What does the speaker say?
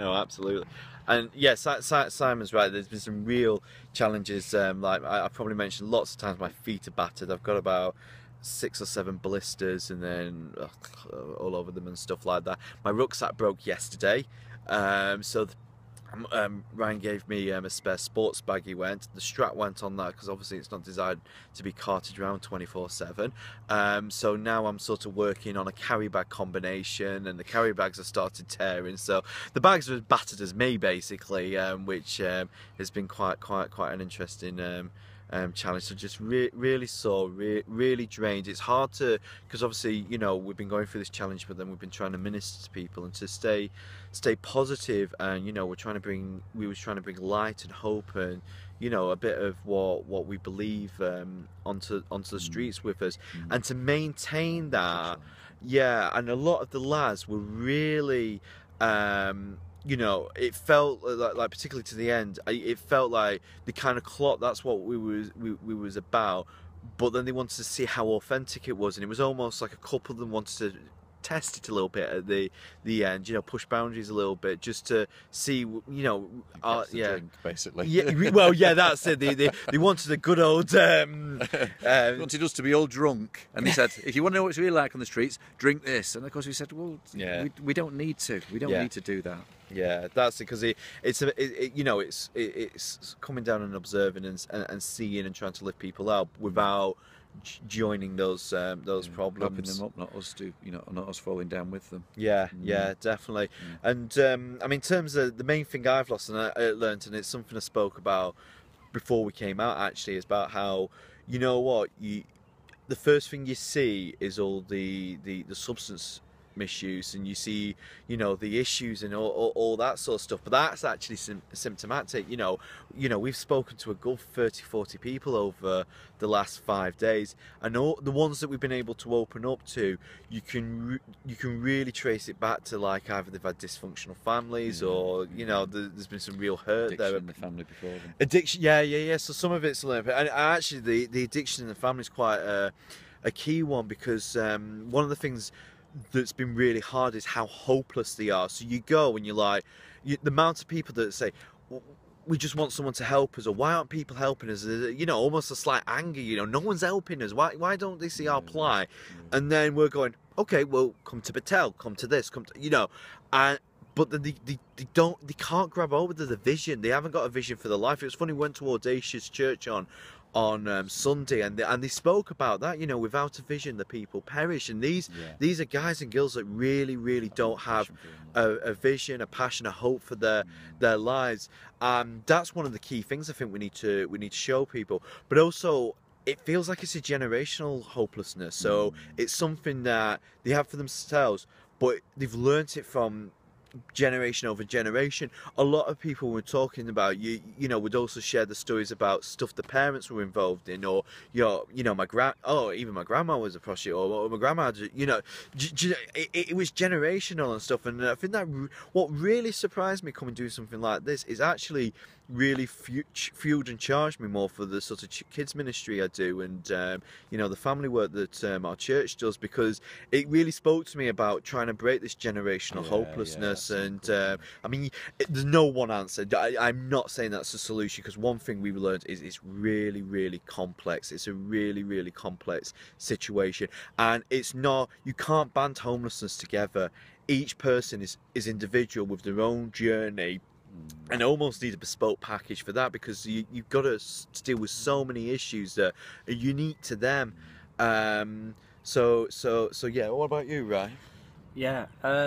No, absolutely. And yes, Simon's right. There's been some real challenges. Like I probably mentioned lots of times, my feet are battered. I've got about 6 or 7 blisters, and then all over them and stuff like that. My rucksack broke yesterday, so Ryan gave me a spare sports bag. He went. The strap went on that because obviously it's not designed to be carted around 24/7. So now I'm sort of working on a carry bag combination, and the carry bags have started tearing. So the bags are as battered as me basically, which has been quite an interesting. Challenge. So just really sore, really drained. It's hard to, because obviously we've been going through this challenge, but then we've been trying to minister to people and to stay positive, and we were trying to bring light and hope, and a bit of what we believe onto the streets with us, and to maintain that. Yeah, and a lot of the lads were really it felt like particularly to the end, it felt like the kind of clock, that's what we was about, but then they wanted to see how authentic it was, and it was almost like a couple of them wanted to test it a little bit at the end, push boundaries a little bit, just to see, drink, basically. Yeah, well, yeah, that's it. They wanted a good old. They wanted us to be all drunk, and they said, if you want to know what it's really like on the streets, drink this. And of course, we said, well, yeah, we don't need to. We don't need to do that. Yeah, that's it, because it's coming down and observing and seeing and trying to lift people up without joining those problems, helping them up, not us not us falling down with them. Yeah, definitely. And I mean, in terms of the main thing I've lost and I learned, and it's something I spoke about before we came out actually, is about how the first thing you see is all the substance misuse, and you see the issues and all that sort of stuff, but that's actually symptomatic. We've spoken to a good 30-40 people over the last 5 days, and all the ones that we've been able to open up to, you can really trace it back to, like, either they've had dysfunctional families, or there's been some real hurt addiction there in the family before them. Addiction, yeah. So some of it's a little bit, and actually the addiction in the family is quite a key one, because one of the things that's been really hard is how hopeless they are. So you go and you're like, the amount of people that say, we just want someone to help us, or why aren't people helping us? Almost a slight anger, no one's helping us. Why don't they see our plight? And then we're going, okay, well, come to Battelle, come to this, and but then they can't grab over the vision. They haven't got a vision for their life. It was funny, we went to Audacious Church on Sunday, and they spoke about that. Without a vision, the people perish. And these are guys and girls that really don't have a vision, a passion, a hope for their lives. That's one of the key things I think we need to show people. But also, it feels like it's a generational hopelessness. So it's something that they have for themselves, but they've learnt it from generation over generation. A lot of people were talking about would also share the stories about stuff the parents were involved in, or even my grandma was a prostitute, or my grandma, it was generational and stuff. And I think that what really surprised me coming to do something like this is actually really fueled and charged me more for the sort of kids ministry I do, and the family work that our church does, because it really spoke to me about trying to break this generational hopelessness. And I mean, there's no one answer. I'm not saying that's the solution, because one thing we've learned is it's really complex. It's a really complex situation, and it's not, you can't band homelessness together. Each person is individual with their own journey, and almost need a bespoke package for that, because you've got to deal with so many issues that are unique to them. So yeah. What about you, Ray? Yeah.